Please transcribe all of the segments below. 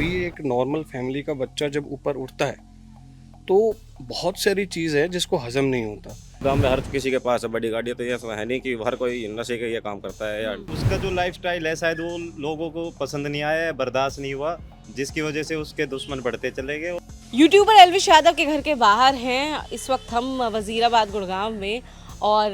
कभी एक normal family का बच्चा जब ऊपर उठता है तो बहुत सारी चीज़ है जिसको हजम नहीं होता। गांव में हर किसी के पास है बड़ी गाड़ी, तो ये है नहीं कि हर कोई नशे के ये काम करता है या उसका जो लाइफस्टाइल है शायद वो लोगों को पसंद नहीं आया, बर्दाश्त नहीं हुआ, जिसकी वजह से उसके दुश्मन बढ़ते चले गए। यूट्यूबर एल्विश यादव के घर के बाहर हैं। इस वक्त हम वजीराबाद गुड़गांव में, और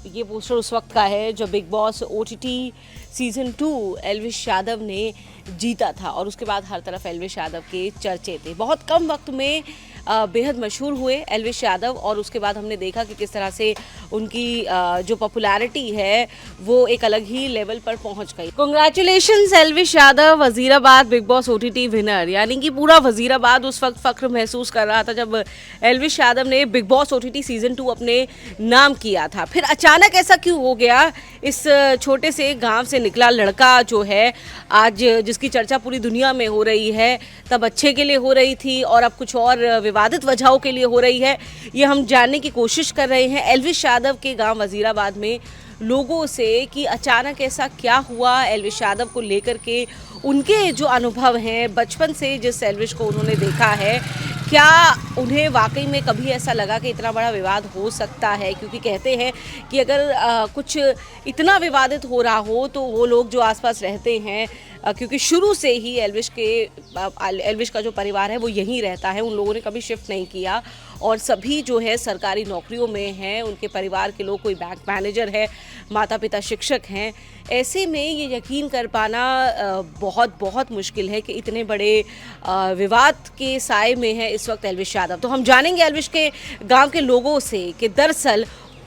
ये पोस्टर उस वक्त का है जब big boss OTT season 2 Elvish Yadav ने जीता था, और उसके बाद हर तरफ एल्विश यादव के चर्चे थे। बहुत कम वक्त में बेहद मशहूर हुए एल्विश यादव, और उसके बाद हमने देखा कि किस तरह से उनकी जो पॉपुलैरिटी है वो एक अलग ही लेवल पर पहुंच गई। Congratulations Elvish Yadav, Wazirabad big boss OTT winner. यानी कि पूरा वजीराबाद उस वक्त फख्र महसूस कर रहा था जब एल्विश यादव ने बिग बॉस ओटीटी सीजन 2 अपने नाम किया था। फिर अचानक ऐसा क्यों हो गया? इस छोटे से गांव से निकला लड़का जो है आज जिसकी चर्चा पूरी दुनिया में हो रही है, तब अच्छे के लिए हो रही थी और अब कुछ और विवादित वजहों के लिए हो रही है, ये हम जानने की कोशिश कर रहे हैं एल्विश यादव के गांव वजीराबाद में लोगों से कि अचानक ऐसा क्या हुआ एल्विश यादव को लेकर के। उनके जो अनुभव हैं बचपन से, जिस एल्विश को उन्होंने देखा है, क्या उन्हें वाकई में कभी ऐसा लगा कि इतना बड़ा विवाद हो सकता है? क्योंकि कहते हैं कि अगर कुछ इतना विवादित हो रहा हो तो वो लोग जो आसपास रहते हैं, क्योंकि शुरू से ही एल्विश का जो परिवार है वो यहीं रहता है, उन लोगों ने कभी शिफ्ट नहीं किया, और सभी जो है सरकारी नौकरियों में हैं। उनके परिवार के लोग, कोई बैंक मैनेजर है, माता पिता शिक्षक हैं। ऐसे में ये यकीन कर पाना बहुत बहुत मुश्किल है कि इतने बड़े विवाद के साए में है इस वक्त एल्विश यादव। तो हम जानेंगे एल्विश के गांव के लोगों से कि दरअसल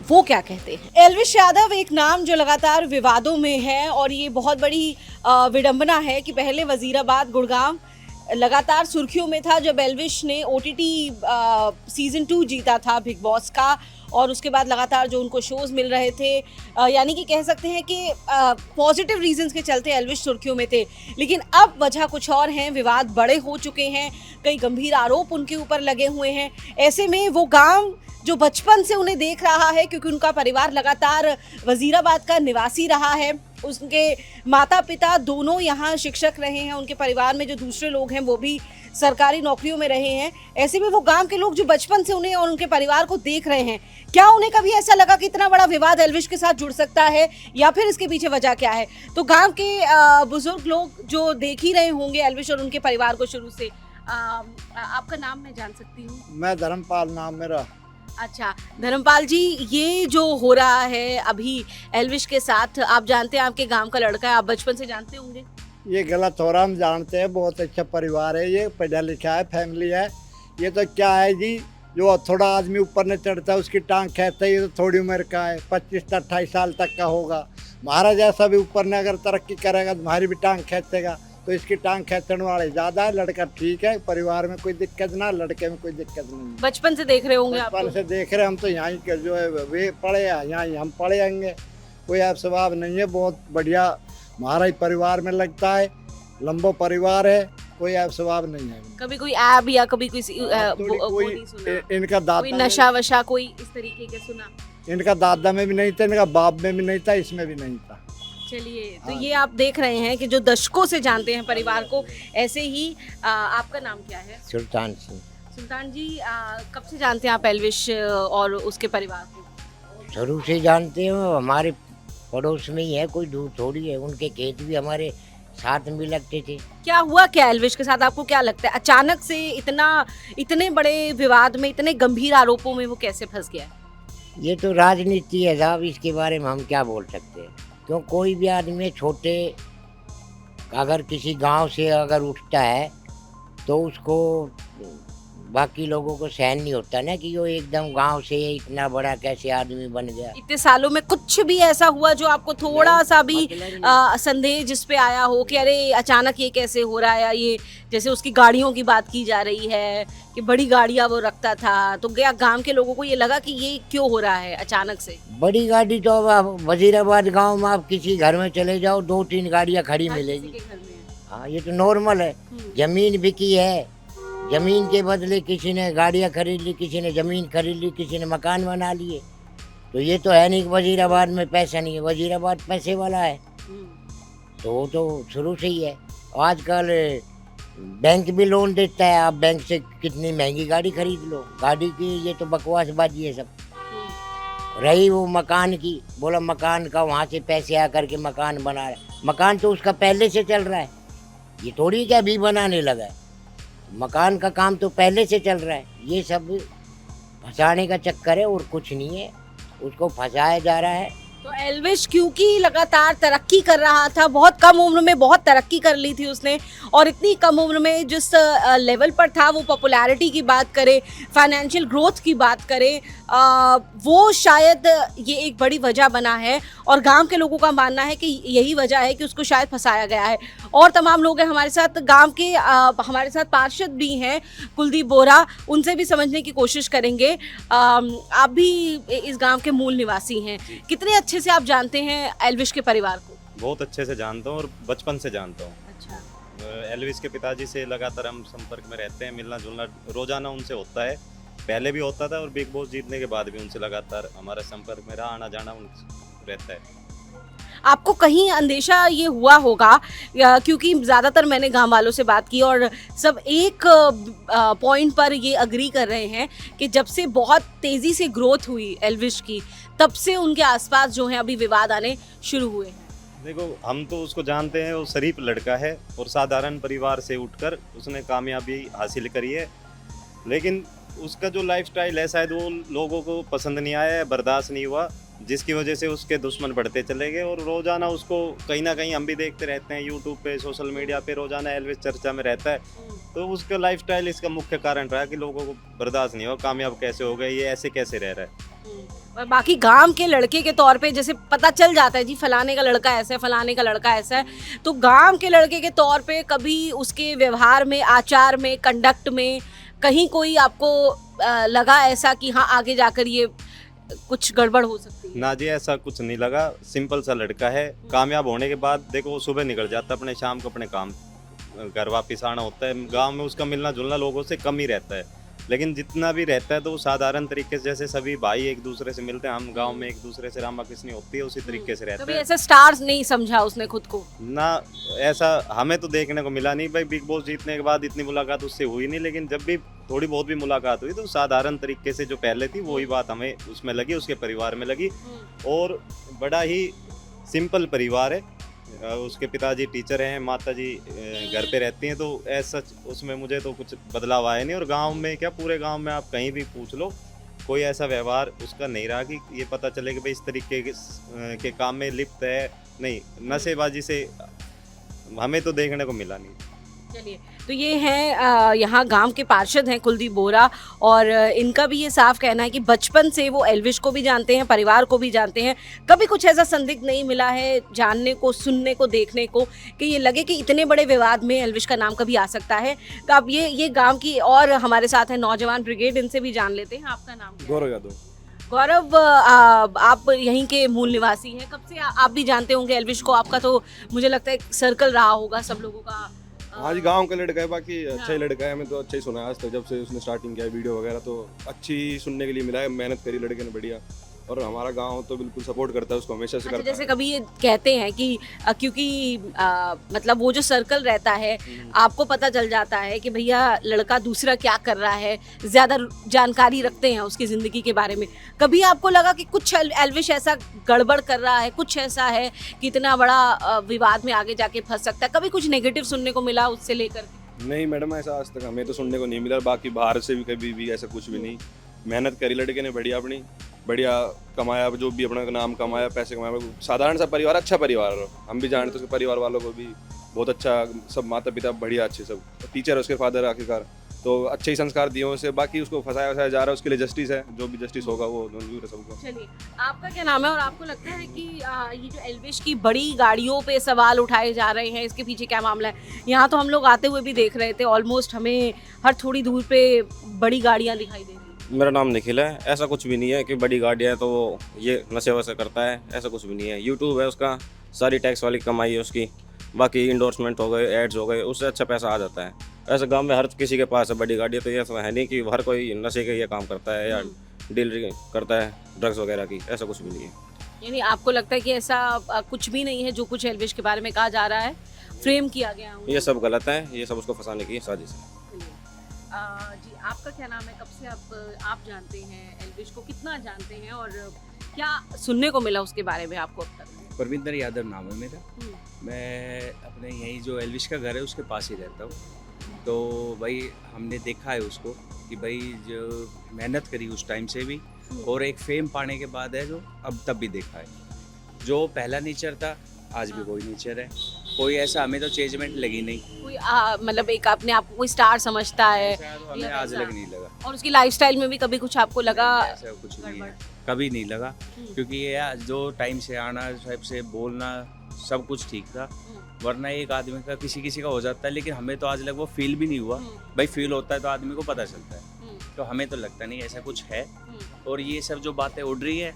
वो क्या कहते हैं। एल्विश यादव एक नाम जो लगातार विवादों में है, और ये बहुत बड़ी विडंबना है कि पहले वजीराबाद गुड़गांव लगातार सुर्खियों में था जब एल्विश ने ओटीटी सीजन 2 जीता था बिग बॉस का, और उसके बाद लगातार जो उनको शोज़ मिल रहे थे, यानी कि कह सकते हैं कि पॉजिटिव रीजंस के चलते एल्विश सुर्खियों में थे। लेकिन अब वजह कुछ और हैं, विवाद बड़े हो चुके हैं, कई गंभीर आरोप उनके ऊपर लगे हुए हैं। ऐसे में वो गांव जो बचपन से उन्हें देख रहा है, क्योंकि उनका परिवार लगातार वजीराबाद का निवासी रहा है, उनके माता पिता दोनों यहाँ शिक्षक रहे हैं, उनके परिवार में जो दूसरे लोग हैं वो भी सरकारी नौकरियों में रहे हैं। ऐसे में वो गांव के लोग जो बचपन से उन्हें और उनके परिवार को देख रहे हैं, क्या उन्हें कभी ऐसा लगा कि इतना बड़ा विवाद एल्विश के साथ जुड़ सकता है, या फिर इसके पीछे वजह क्या है? तो गांव के बुजुर्ग लोग जो देख ही रहे होंगे एल्विश और उनके परिवार को शुरू से। आपका नाम मैं जान सकती हूँ? मैं धर्मपाल नाम मेरा। अच्छा धर्मपाल जी, ये जो हो रहा है अभी एल्विश के साथ, आप जानते हैं आपके गांव का लड़का है, आप बचपन से जानते होंगे। ये गलत हो रहा, हम जानते हैं, बहुत अच्छा परिवार है, ये पढ़ा लिखा है, फैमिली है। ये तो क्या है जी, जो थोड़ा आदमी ऊपर न चढ़ता है उसकी टांग खींचता है। ये तो थोड़ी उम्र का है, 25 से 28 साल तक का होगा। हमारा जैसा भी ऊपर ने अगर तरक्की करेगा तो हमारी भी टांग खींचेगा, तो इसकी टांग खींचने वाले ज़्यादा है। लड़का ठीक है, परिवार में कोई दिक्कत ना, लड़के में कोई दिक्कत नहीं। बचपन से देख रहे होंगे आप? बचपन से देख रहे, हम तो यहाँ के जो है वे पढ़े हैं, यहाँ हम पढ़े आएंगे, कोई ऐसा स्वभाव नहीं है। बहुत बढ़िया हमारा ही परिवार में लगता है, लंबो परिवार है, कोई ऐसा स्वभाव नहीं है। कभी कोई ऐप या कभी कोई इनका दादा, कोई नशा वशा कोई इस तरीके के सुना? इनका दादा में भी नहीं था, इनका बाप में भी नहीं था, इसमें भी नहीं था। चलिए, तो ये आप देख रहे हैं कि जो दशकों से जानते हैं परिवार को, ऐसे ही आपका नाम क्या है? सुल्तान सिंह। सुल्तान जी, कब से जानते हैं आप एल्विश और उसके परिवार को? शुरू से जानते हो, हमारे पड़ोस में ही है, कोई दूर थोड़ी है। उनके खेत भी हमारे साथ में लगते थे। क्या हुआ क्या एल्विश के साथ? आपको क्या लगता है अचानक से इतने बड़े विवाद में, इतने गंभीर आरोपों में वो कैसे फंस गया? ये तो राजनीति है साहब, इसके बारे में हम क्या बोल सकते हैं। क्यों, कोई भी आदमी छोटे अगर किसी गांव से अगर उठता है तो उसको बाकी लोगों को सहन नहीं होता ना कि वो एकदम गांव से इतना बड़ा कैसे आदमी बन गया। इतने सालों में कुछ भी ऐसा हुआ जो आपको थोड़ा सा भी संदेह जिस पे आया हो कि अरे अचानक ये कैसे हो रहा है? या ये जैसे उसकी गाड़ियों की बात की जा रही है कि बड़ी गाड़ियां वो रखता था, तो गया गांव के लोगों को ये लगा कि ये क्यों हो रहा है अचानक से? बड़ी गाड़ी तो अब वजीराबाद गांव में आप किसी घर में चले जाओ, 2-3 गाड़ियां खड़ी मिलेगी। हाँ, ये तो नॉर्मल है। जमीन बिकी है, जमीन के बदले किसी ने गाड़ियाँ खरीद ली, किसी ने ज़मीन खरीद ली, किसी ने मकान बना लिए। तो ये तो है नहीं कि वजीराबाद में पैसा नहीं है, वजीराबाद पैसे वाला है। तो वो तो शुरू से ही है। आजकल बैंक भी लोन देता है, आप बैंक से कितनी महंगी गाड़ी खरीद लो, गाड़ी की ये तो बकवासबाजी है सब। रही वो मकान की, बोला मकान का वहाँ से पैसे आ करके मकान बना रहा है, मकान तो उसका पहले से चल रहा है, ये थोड़ी क्या अभी बनाने लगा है, मकान का काम तो पहले से चल रहा है। ये सब फंसाने का चक्कर है और कुछ नहीं है, उसको फंसाया जा रहा है। तो एल्विश क्योंकि लगातार तरक्की कर रहा था, बहुत कम उम्र में बहुत तरक्की कर ली थी उसने, और इतनी कम उम्र में जिस लेवल पर था, वो पॉपुलैरिटी की बात करें, फाइनेंशियल ग्रोथ की बात करें, वो शायद ये एक बड़ी वजह बना है। और गांव के लोगों का मानना है कि यही वजह है कि उसको शायद फंसाया गया है। और तमाम लोग हैं हमारे साथ, गांव के हमारे साथ पार्षद भी हैं कुलदीप बोरा, उनसे भी समझने की कोशिश करेंगे। आप भी इस गांव के मूल निवासी हैं, कितने अच्छे से आप जानते हैं एल्विश के परिवार को? बहुत अच्छे से जानता हूँ और बचपन से जानता हूँ। अच्छा। एल्विस के पिताजी से लगातार हम संपर्क में रहते हैं, मिलना जुलना रोजाना उनसे होता है, पहले भी होता था और बिग बॉस जीतने के बाद भी उनसे लगातार हमारा संपर्क में रहा, आना जाना रहता है। आपको कहीं अंदेशा ये हुआ होगा, क्योंकि ज़्यादातर मैंने गांव वालों से बात की और सब एक पॉइंट पर ये अग्री कर रहे हैं कि जब से बहुत तेज़ी से ग्रोथ हुई एल्विश की, तब से उनके आसपास जो है अभी विवाद आने शुरू हुए हैं। देखो, हम तो उसको जानते हैं, वो शरीफ लड़का है और साधारण परिवार से उठकर उसने कामयाबी हासिल करी है, लेकिन उसका जो लाइफस्टाइल है शायद वो लोगों को पसंद नहीं आया है, बर्दाश्त नहीं हुआ, जिसकी वजह से उसके दुश्मन बढ़ते चले गए। और रोजाना उसको कहीं ना कहीं हम भी देखते रहते हैं, यूट्यूब पे, सोशल मीडिया पे रोजाना एल्विस चर्चा में रहता है। तो उसका लाइफस्टाइल इसका मुख्य कारण रहा कि लोगों को बर्दाश्त नहीं हुआ, कामयाब कैसे हो गए, ये ऐसे कैसे रह रहा है। और बाकी गांव के लड़के के तौर पे जैसे पता चल जाता है जी फलाने का लड़का ऐसा है, फलाने का लड़का ऐसा है, तो गांव के लड़के के तौर पे कभी उसके व्यवहार में, आचार में, कंडक्ट में कहीं कोई आपको लगा ऐसा कि हाँ आगे जाकर ये कुछ गड़बड़ हो सकती है? ना जी, ऐसा कुछ नहीं लगा, सिंपल सा लड़का है। कामयाब होने के बाद देखो वो सुबह निकल जाता है अपने, शाम को अपने काम घर वापिस आना होता है। गांव में उसका मिलना जुलना लोगों से कम ही रहता है, लेकिन जितना भी रहता है तो वो साधारण तरीके से, जैसे सभी भाई एक दूसरे से मिलते हैं, हम गांव में एक दूसरे से रामा कृष्णी होती है, उसी तरीके से रहता कभी है। ऐसा स्टार्स नहीं समझा उसने खुद को? ना, ऐसा हमें तो देखने को मिला नहीं भाई। बिग बॉस जीतने के बाद इतनी मुलाकात उससे हुई नहीं, लेकिन जब भी थोड़ी बहुत भी मुलाकात हुई तो साधारण तरीके से जो पहले थी वही बात हमें उसमें लगी, उसके परिवार में लगी। और बड़ा ही सिंपल परिवार है, उसके पिताजी टीचर हैं, माताजी घर पे रहती हैं, तो ऐसा उसमें मुझे तो कुछ बदलाव आया नहीं। और गांव में क्या, पूरे गांव में आप कहीं भी पूछ लो, कोई ऐसा व्यवहार उसका नहीं रहा कि ये पता चले कि भाई इस तरीके के काम में लिप्त है। नहीं, नशेबाजी से हमें तो देखने को मिला नहीं। चलिए, तो ये हैं यहाँ गांव के पार्षद हैं कुलदीप बोरा, और इनका भी ये साफ कहना है कि बचपन से वो एल्विश को भी जानते हैं, परिवार को भी जानते हैं, कभी कुछ ऐसा संदिग्ध नहीं मिला है जानने को, सुनने को, देखने को कि ये लगे कि इतने बड़े विवाद में एल्विश का नाम कभी आ सकता है। तो अब ये गांव की और हमारे साथ है नौजवान ब्रिगेड, इनसे भी जान लेते हैं। आपका नाम क्या है? गौरव यादव। गौरव, आप यहीं के मूल निवासी हैं, कब से आप भी जानते होंगे एल्विश को? आपका तो मुझे लगता है सर्कल रहा होगा सब लोगों का। हाँ जी, गांव का लड़का है, बाकी अच्छा ही लड़का है, हमें तो अच्छा ही सुना है आज तक, जब से उसने स्टार्टिंग किया है वीडियो वगैरह, तो अच्छी सुनने के लिए मिला है। मेहनत करी लड़के ने बढ़िया, और हमारा गांव तो बिल्कुल सपोर्ट करता है उसको, हमेशा से करता जैसे है। कभी ये कहते हैं कि क्योंकि मतलब वो जो सर्कल रहता है, आपको पता चल जाता है कि भैया लड़का दूसरा क्या कर रहा है, ज़्यादा जानकारी रखते हैं उसकी ज़िंदगी के बारे में। कभी आपको लगा कि कुछ एल्विश ऐसा गड़बड़ कर रहा है, कुछ ऐसा है कि इतना बड़ा विवाद में आगे जाके फंस सकता है? कभी कुछ नेगेटिव सुनने को मिला उससे लेकर? नहीं मैडम, ऐसा आज तक हमें तो सुनने को नहीं मिला, बाकी बाहर से भी कभी भी ऐसा कुछ भी नहीं। मेहनत करी लड़के ने बढ़िया, अपनी बढ़िया कमाया, जो भी अपना नाम कमाया, पैसे कमाया। साधारण सा परिवार, अच्छा परिवार, हम भी जानते उसके परिवार वालों को भी बहुत अच्छा, सब माता पिता बढ़िया, अच्छे सब टीचर है उसके फादर आखिरकार, तो अच्छे ही संस्कार दिए उसे। बाकी उसको फंसाया वसाया जा रहा है, उसके लिए जस्टिस है, जो भी जस्टिस होगा वो मंजूर है सबको। चलिए, आपका क्या नाम है और आपको लगता है कि ये जो एल्विश की बड़ी गाड़ियों पे सवाल उठाए जा रहे हैं, इसके पीछे क्या मामला है? यहाँ तो हम लोग आते हुए भी देख रहे थे, ऑलमोस्ट हमें हर थोड़ी दूर पे बड़ी गाड़ियाँ दिखाई दे रही हैं। मेरा नाम निखिल है। ऐसा कुछ भी नहीं है कि बड़ी गाड़ियाँ तो वो ये नशे वशे करता है, ऐसा कुछ भी नहीं है। यूट्यूब है उसका, सारी टैक्स वाली कमाई है उसकी, बाकी इंडोर्समेंट हो गए, एड्स हो गए, उससे अच्छा पैसा आ जाता है। ऐसे गांव में हर किसी के पास है बड़ी गाड़ी, तो ये है नहीं कि हर कोई नशे के ये काम करता है या डील करता है ड्रग्स वगैरह की, ऐसा कुछ भी नहीं है। यानी आपको लगता है कि ऐसा कुछ भी नहीं है जो कुछ एल्विश के बारे में कहा जा रहा है? फ्रेम किया गया उनको। ये सब गलत है, ये सब उसको फंसाने की साजिश है। जी आपका क्या नाम है, कब से आप जानते हैं एल्विश को, कितना जानते हैं और क्या सुनने को मिला उसके बारे में आपको अब तक? परविंदर यादव नाम है मेरा। हम्म, मैं अपने यहीं जो एल्विश का घर है उसके पास ही रहता हूँ। तो भाई हमने देखा है उसको कि भाई जो मेहनत करी उस टाइम से भी, और एक फेम पाने के बाद है जो अब तब भी देखा है। जो पहला नेचर था आज भी वही नेचर है, कोई ऐसा हमें तो चेंजमेंट लगी नहीं। कोई मतलब एक अपने आप को कोई स्टार समझता है ऐसा तो हमें या आज वैसा? लग नहीं लगा। और उसकी लाइफस्टाइल में भी कभी कुछ आपको लगा? ऐसा कुछ नहीं है, गड़बड़? कभी नहीं लगा। हम्म, क्योंकि ये जो टाइम से आना, टाइम से बोलना, सब कुछ ठीक था। वरना एक आदमी का किसी किसी का हो जाता है, लेकिन हमें तो आज लग वो फील भी नहीं हुआ। भाई फील होता है तो आदमी को पता चलता है, तो हमें तो लगता नहीं ऐसा कुछ है। और ये सब जो बातें उड़ रही है,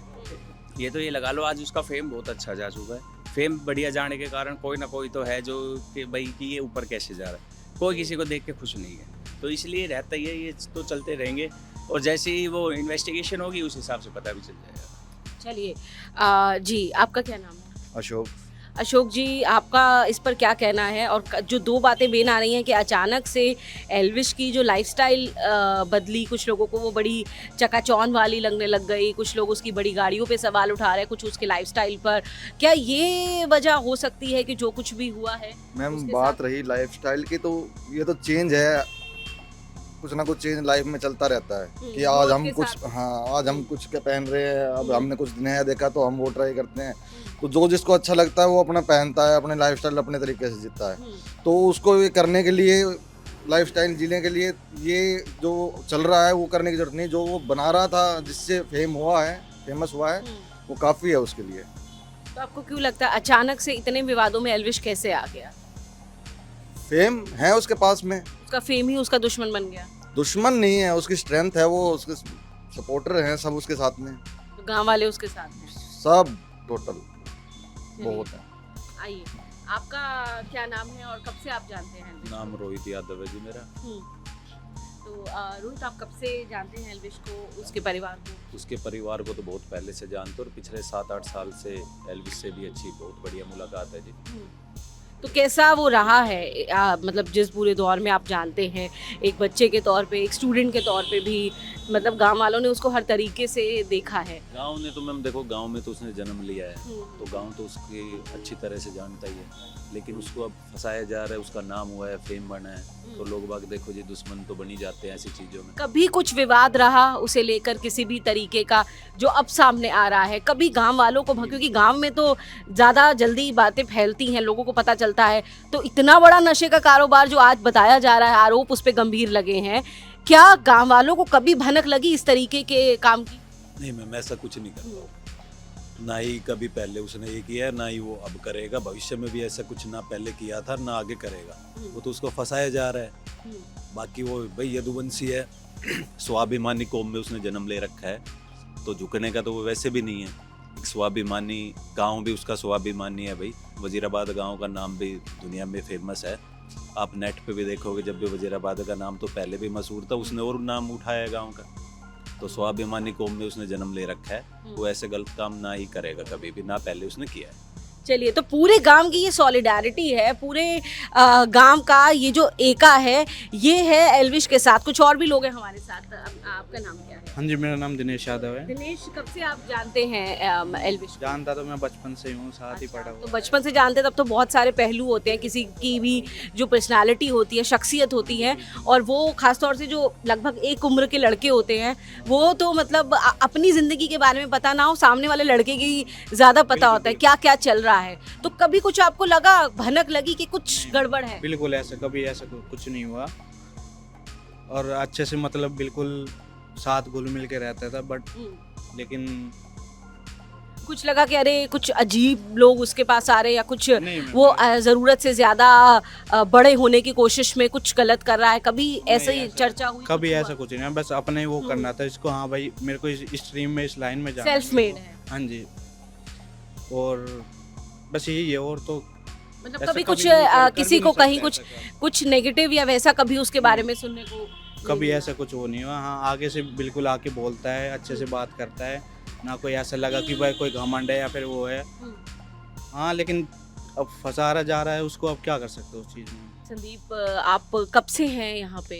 ये तो ये लगा लो आज उसका फेम बहुत अच्छा जा चुका है। फेम बढ़िया जाने के कारण कोई ना कोई तो है जो कि भाई कि ये ऊपर कैसे जा रहा है, कोई किसी को देख के खुश नहीं है। तो इसलिए रहता ही है, ये तो चलते रहेंगे और जैसे ही वो इन्वेस्टिगेशन होगी उस हिसाब से पता भी चल जाएगा। चलिए जी आपका क्या नाम है? अशोक। अशोक जी आपका इस पर क्या कहना है? और जो दो बातें बेन आ रही हैं कि अचानक से एल्विश की जो लाइफस्टाइल बदली, कुछ लोगों को वो बड़ी चकाचौंध वाली लगने लग गई, कुछ लोग उसकी बड़ी गाड़ियों पे सवाल उठा रहे हैं, कुछ उसके लाइफस्टाइल पर, क्या ये वजह हो सकती है कि जो कुछ भी हुआ है? मैम उसके बात साथ- रही लाइफस्टाइल की, तो ये तो चेंज है, कुछ ना कुछ चेंज लाइफ में चलता रहता है कि आज ग्रोथ हम के कुछ, साथ। हाँ आज हम कुछ के पहन रहे हैं, अब हमने कुछ नया देखा तो हम वो ट्राई करते हैं। तो जो जिसको अच्छा लगता है वो अपना पहनता है, अपने लाइफस्टाइल अपने तरीके से जीता है। तो उसको ये करने के लिए, लाइफस्टाइल जीने के लिए ये जो चल रहा है वो करने की जरूरत नहीं। जो वो बना रहा था जिससे फेमस हुआ है, वो काफ़ी है उसके लिए। तो आपको क्यों लगता है अचानक से इतने विवादों में एल्विश कैसे आ गया? फेम है उसके पास में, उसका फेम ही उसका दुश्मन बन गया? दुश्मन नहीं है, उसकी स्ट्रेंथ है, वो उसके सपोर्टर हैं सब उसके साथ में, तो गांव वाले उसके साथ हैं? सब टोटल बहुत है। आइए आपका क्या नाम है और कब से आप जानते हैं एल्विश? नाम रोहित यादव है जी मेरा। तो रोहित आप कब से जानते हैं एल्विश को, उसके परिवार को? उसके परिवार को तो बहुत पहले से जानते और पिछले 7-8 साल से एल्विस से भी अच्छी बहुत बढ़िया मुलाकात है जी। तो कैसा वो रहा है मतलब जिस पूरे दौर में आप जानते हैं, एक बच्चे के तौर पे, एक स्टूडेंट के तौर पे भी, मतलब गांव वालों ने उसको हर तरीके से देखा है। गांव ने तो मैम देखो, गांव में तो उसने जन्म लिया है, तो गांव तो उसकी अच्छी तरह से जानता ही है, लेकिन उसको अब फंसाया जा रहा है, उसका नाम हुआ है, फेम बना है, तो लोग बाग देखो जी दुश्मन तो बनी जाते हैं ऐसी चीज़ों में। कभी कुछ विवाद रहा उसे लेकर किसी भी तरीके का जो अब सामने आ रहा है? कभी गांव वालों को, क्योंकि गांव में तो ज़्यादा जल्दी बातें फैलती हैं, लोगों को पता चलता है, तो इतना बड़ा नशे का कारोबार जो आज बताया जा रहा है, आरोप उस पर गंभीर लगे हैं, क्या गांव वालों को कभी भनक लगी इस तरीके के काम की? नहीं मैम ऐसा कुछ नहीं करता, ना ही कभी पहले उसने ये किया है, ना ही वो अब करेगा, भविष्य में भी ऐसा कुछ ना पहले किया था ना आगे करेगा। वो तो उसको फंसाया जा रहा है। बाकी वो भाई यदुवंशी है, स्वाभिमानी कौम में उसने जन्म ले रखा है, तो झुकने का तो वो वैसे भी नहीं है। एक स्वाभिमानी गांव भी उसका स्वाभिमानी है भाई। वजीराबाद गांव का नाम भी दुनिया में फेमस है, आप नेट पे भी देखोगे, जब भी वजीराबाद का नाम तो पहले भी मशहूर था, उसने और नाम उठाया गांव का। तो स्वाभिमानी कौम में उसने जन्म ले रखा है, वो ऐसे गलत काम ना ही करेगा कभी भी, ना पहले उसने किया है। चलिए, तो पूरे गांव की ये सॉलिडारिटी है, पूरे गांव का ये जो एका है, ये है एल्विश के साथ। कुछ और भी लोग हैं हमारे साथ। आपका नाम क्या है? हाँ जी, मेरा नाम दिनेश यादव है। दिनेश, कब से आप जानते हैं एल्विश को? जानता तो मैं बचपन से ही हूँ, साथ ही पढ़ा तो हुआ। बचपन से जानते, तब तो बहुत सारे पहलू होते हैं किसी की भी, जो पर्सनालिटी होती है, शख्सियत होती है, और वो खासतौर से जो लगभग एक उम्र के लड़के होते हैं, वो तो मतलब अपनी ज़िंदगी के बारे में पता ना हो, सामने वाले लड़के की ज़्यादा पता होता है क्या क्या चल रहा है। तो कभी कुछ आपको लगा, भनक लगी कि कुछ गड़बड़ है? बिल्कुल ऐसा, कभी ऐसा कुछ नहीं हुआ, और अच्छे से मतलब बिल्कुल साथ घुल मिल के रहता था, बट लेकिन कुछ लगा कि अरे कुछ अजीब लोग उसके पास आ रहे, या कुछ नहीं, वो ज़रूरत से ज़्यादा बड़े होने की कोशिश में कुछ गलत कर रहा है? कभी ऐसे ही चर्चा हुई? कभी कुछ ऐसा हुआ? कुछ नहीं, बस अपने वो करना था इसको। हाँ भाई, मेरे को इस स्ट्रीम में, इस लाइन में जाना सेल्फ मेड है। हाँ जी, और बस यही है, और तो मतलब ऐसा कभी कभी कुछ नहीं कर भी किसी नहीं को सकते कहीं कुछ ऐसा काम। कुछ नेगेटिव या वैसा कभी उसके बारे में सुनने को कभी नहीं ऐसा कुछ वो नहीं हुआ। हाँ, आगे से बिल्कुल आके बोलता है, अच्छे से बात करता है, ना कोई ऐसा लगा कि भाई कोई घमंड है या फिर वो है। हाँ, लेकिन अब फंसा रहा जा रहा है उसको, अब क्या कर सकते हो उस चीज़ में। संदीप, आप कब से हैं यहाँ पे?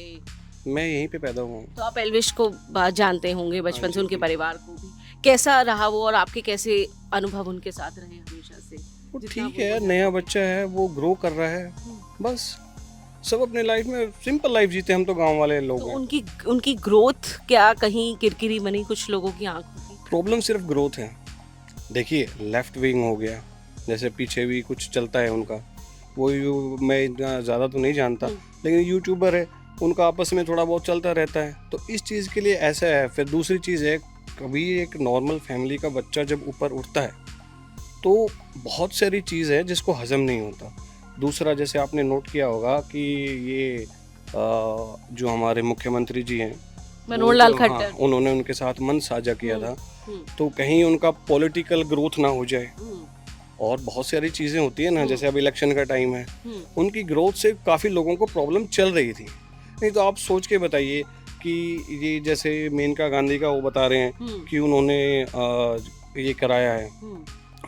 मैं यहीं पे पैदा हुआ हूँ। तो आप एल्विश को जानते होंगे बचपन हाँ से, जी, उनके जी। परिवार को भी। कैसा रहा वो और आपके कैसे अनुभव उनके साथ रहे हमेशा से? वो जितना ठीक वो है, बोले। नया बच्चा है, वो ग्रो कर रहा है, बस सब अपने लाइफ में सिंपल लाइफ जीते, हम तो गांव वाले लोग तो हैं। उनकी ग्रोथ क्या कहीं किरकिरी बनी कुछ लोगों की आंखों की? प्रॉब्लम सिर्फ ग्रोथ है। देखिए, लेफ्ट विंग हो गया, जैसे पीछे भी कुछ चलता है उनका, वो मैं इतना ज़्यादा तो नहीं जानता, लेकिन यूट्यूबर है, उनका आपस में थोड़ा बहुत चलता रहता है, तो इस चीज़ के लिए ऐसा है। फिर दूसरी चीज़ है, कभी एक नॉर्मल फैमिली का बच्चा जब ऊपर उठता है तो बहुत सारी चीज़ है जिसको हजम नहीं होता। दूसरा, जैसे आपने नोट किया होगा कि ये जो हमारे मुख्यमंत्री जी हैं, मनोहर वो लाल जो- हाँ, खट्टर। उन्होंने उनके साथ मन साझा किया था, हम्म, तो कहीं उनका पॉलिटिकल ग्रोथ ना हो जाए। हम्म, और बहुत सारी चीज़ें होती है ना, जैसे अब इलेक्शन का टाइम है, हम्म, उनकी ग्रोथ से काफ़ी लोगों को प्रॉब्लम चल रही थी। नहीं तो आप सोच के बताइए कि ये जैसे मेनका गांधी का वो बता रहे हैं हम्म, कि उन्होंने ये कराया है,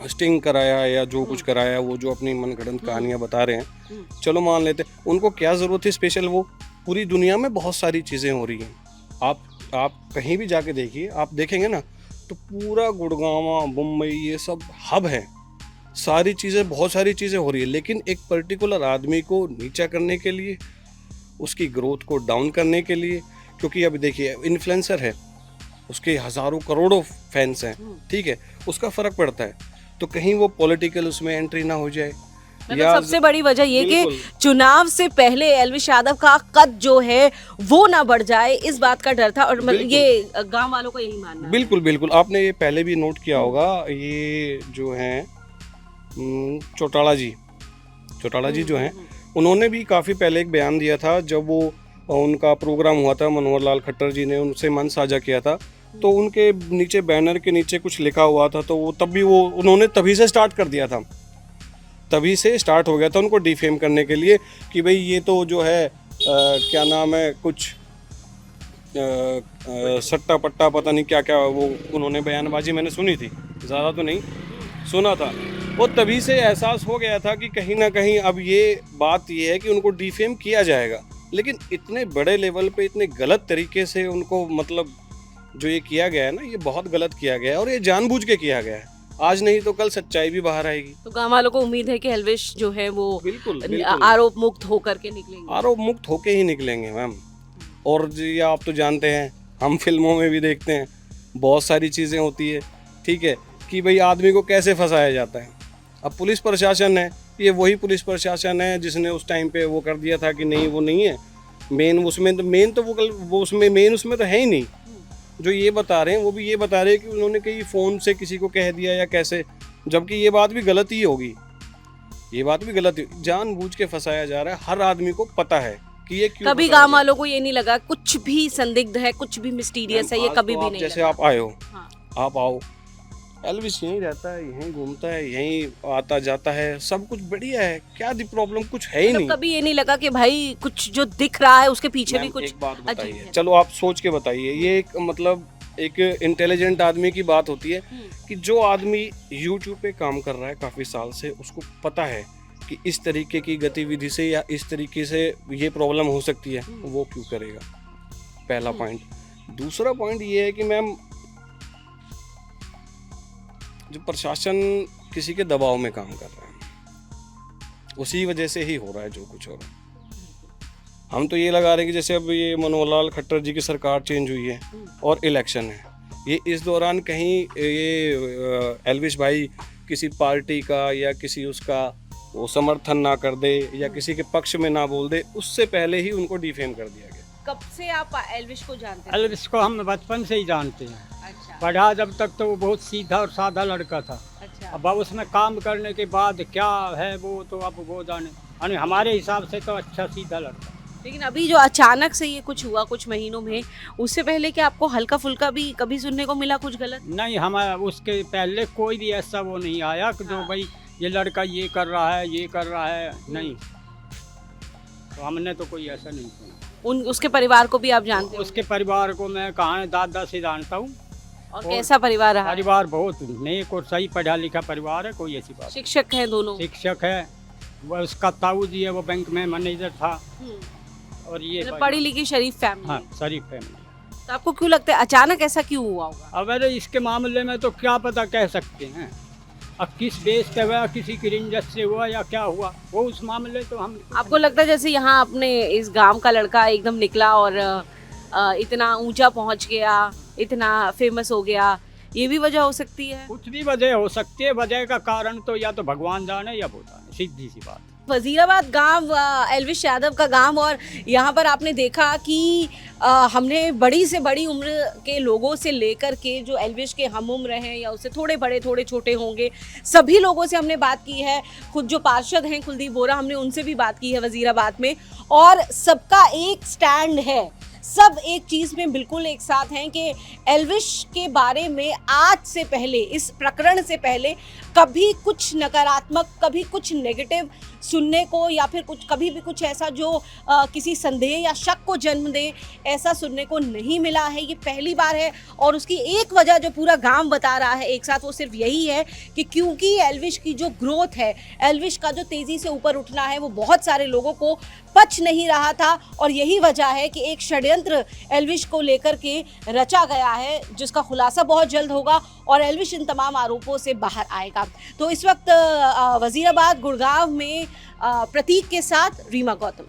स्टिंग कराया है या जो कुछ कराया है, वो जो अपनी मनगढ़ंत कहानियाँ बता रहे हैं, चलो मान लेते हैं, उनको क्या ज़रूरत थी स्पेशल? वो पूरी दुनिया में बहुत सारी चीज़ें हो रही हैं, आप कहीं भी जाके देखिए, आप देखेंगे ना तो पूरा गुड़गांव, मुंबई, ये सब हब है, सारी चीज़ें, बहुत सारी चीज़ें हो रही है, लेकिन एक पर्टिकुलर आदमी को नीचा करने के लिए, उसकी ग्रोथ को डाउन करने के लिए, क्योंकि अभी देखिए इन्फ्लुएंसर है, उसके हज़ारों करोड़ों फैंस हैं, ठीक है, उसका फ़र्क पड़ता है, तो कहीं वो पॉलिटिकल उसमें एंट्री ना हो जाए। मतलब सबसे बड़ी वजह ये कि बिल्कुल। चुनाव से पहले एल्विश यादव का कद जो है वो ना बढ़ जाए, इस बात का डर था। और मतलब बिल्कुल। ये गांव वालों को यही मानना है। बिल्कुल बिल्कुल, आपने ये पहले भी नोट किया होगा, ये जो हैं चौटाला जी जो हैं, उन्होंने भी काफ़ी पहले एक बयान दिया था, जब वो उनका प्रोग्राम हुआ था, मनोहर लाल खट्टर जी ने उनसे मन साझा किया था, तो उनके नीचे बैनर के नीचे कुछ लिखा हुआ था, तो वो तब भी वो उन्होंने तभी से स्टार्ट कर दिया था, तभी से स्टार्ट हो गया था उनको डिफेम करने के लिए कि भाई ये तो जो है क्या नाम है, कुछ सट्टा पट्टा पता नहीं क्या क्या, वो उन्होंने बयानबाजी मैंने सुनी थी, ज़्यादा तो नहीं सुना था। वो तभी से एहसास हो गया था कि कहीं ना कहीं अब ये बात ये है कि उनको डिफेम किया जाएगा, लेकिन इतने बड़े लेवल पे इतने गलत तरीके से उनको, मतलब जो ये किया गया है ना, ये बहुत गलत किया गया है और ये जानबूझ के किया गया है। आज नहीं तो कल सच्चाई भी बाहर आएगी। तो गांव वालों को उम्मीद है कि एल्विश जो है वो बिल्कुल आरोप मुक्त होकर के निकलेंगे। आरोप मुक्त होके ही निकलेंगे मैम। और ये आप तो जानते हैं, हम फिल्मों में भी देखते हैं, बहुत सारी चीज़ें होती है, ठीक है, कि भाई आदमी को कैसे फंसाया जाता है। अब पुलिस प्रशासन है, ये वही पुलिस प्रशासन है जिसने उस टाइम पे वो कर दिया था कि नहीं वो नहीं है मेन, उसमें तो वो उसमें मेन उसमें तो है ही नहीं। जो ये बता रहे हैं वो भी ये बता रहे हैं कि उन्होंने कहीं फ़ोन से किसी को कह दिया या कैसे, जबकि ये बात भी गलत ही होगी, ये बात भी गलत, जानबूझ के फंसाया जा रहा है। हर आदमी को पता है कि ये क्यों कभी फंसाया गांव जा रहा है। वालों को ये नहीं लगा कुछ भी संदिग्ध है, कुछ भी मिस्टीरियस है, ये आज कभी तो भी आप नहीं जैसे लगा। आप आए हो, हाँ। आप आओ, एल्विस यहीं रहता है, यहीं घूमता है, यहीं आता जाता है, सब कुछ बढ़िया है, क्या दी प्रॉब्लम, कुछ है ही मतलब नहीं। कभी ये नहीं लगा कि भाई कुछ जो दिख रहा है उसके पीछे भी मैम, कुछ एक बात अजीब बताइए, है। चलो आप सोच के बताइए, ये एक मतलब एक इंटेलिजेंट आदमी की बात होती है कि जो आदमी YouTube पे काम कर रहा है काफ़ी साल से, उसको पता है कि इस तरीके की गतिविधि से या इस तरीके से ये प्रॉब्लम हो सकती है, वो क्यों करेगा? पहला पॉइंट। दूसरा पॉइंट ये है कि मैम, जो प्रशासन किसी के दबाव में काम कर रहा है, उसी वजह से ही हो रहा है जो कुछ हो रहा है। हम तो ये लगा रहे हैं कि जैसे अब ये मनोहर लाल खट्टर जी की सरकार चेंज हुई है और इलेक्शन है, ये इस दौरान कहीं ये एल्विश भाई किसी पार्टी का या किसी उसका वो समर्थन ना कर दे या किसी के पक्ष में ना बोल दे, उससे पहले ही उनको डिफेम कर दिया गया। कब से आप एल्विश को जानते हैं? एल्विश को हम बचपन से ही जानते हैं। अच्छा, पढ़ा जब तक तो वो बहुत सीधा और साधा लड़का था। अच्छा। अब उसमें काम करने के बाद क्या है वो तो अब वो जाने, यानी हमारे हिसाब से तो अच्छा सीधा लड़का। लेकिन अभी जो अचानक से ये कुछ हुआ कुछ महीनों में, उससे पहले क्या आपको हल्का फुल्का भी कभी सुनने को मिला कुछ गलत? नहीं, हम उसके पहले कोई भी ऐसा वो नहीं आया कि जो भाई ये लड़का ये कर रहा है, ये कर रहा है, नहीं। तो हमने तो कोई ऐसा नहीं सुना। उसके परिवार को भी आप जानते हो? उसके परिवार को मैं कहाँ दादा से जानता हूँ, और कैसा परिवार रहा? परिवार बहुत नेक और सही पढ़ा लिखा परिवार है, कोई ऐसी बात शिक्षक हैं दोनों? शिक्षक है, वो उसका ताऊ जी है, वो बैंक में मैनेजर था। और ये मतलब पढ़ी लिखी शरीफ फैमिली। हाँ, शरीफ फैमिली। तो आपको क्यों लगता है अचानक ऐसा क्यों हुआ होगा? अब अरे इसके मामले में तो क्या पता कह सकते हैं, अब किस बेस पे हुआ, किसी की रिंजत से हुआ या क्या हुआ, वो उस मामले तो हम। आपको लगता है जैसे यहाँ अपने इस गांव का लड़का एकदम निकला और इतना ऊंचा पहुंच गया, इतना फेमस हो गया, ये भी वजह हो सकती है? कुछ भी वजह हो सकती है, वजह का कारण तो या तो भगवान जाने या वो जाने, सीधी सी बात। वजीराबाद गांव एल्विश यादव का गांव, और यहाँ पर आपने देखा कि हमने बड़ी से बड़ी उम्र के लोगों से लेकर के जो एल्विश के हम उम्र हैं या उससे थोड़े बड़े थोड़े छोटे होंगे, सभी लोगों से हमने बात की है। खुद जो पार्षद हैं कुलदीप बोरा, हमने उनसे भी बात की है वजीराबाद में, और सबका एक स्टैंड है, सब एक चीज़ में बिल्कुल एक साथ हैं कि एल्विश के बारे में आज से पहले, इस प्रकरण से पहले कभी कुछ नकारात्मक, कभी कुछ नेगेटिव सुनने को, या फिर कुछ कभी भी कुछ ऐसा जो किसी संदेह या शक को जन्म दे, ऐसा सुनने को नहीं मिला है। ये पहली बार है, और उसकी एक वजह जो पूरा गांव बता रहा है एक साथ, वो सिर्फ यही है कि क्योंकि एल्विश की जो ग्रोथ है, एल्विश का जो तेज़ी से ऊपर उठना है, वो बहुत सारे लोगों को पच नहीं रहा था, और यही वजह है कि एक षड्यंत्र एल्विश को लेकर के रचा गया है, जिसका खुलासा बहुत जल्द होगा और एल्विश इन तमाम आरोपों से बाहर आएगा। तो इस वक्त वजीराबाद गुड़गांव में प्रतीक के साथ रीमा गौतम।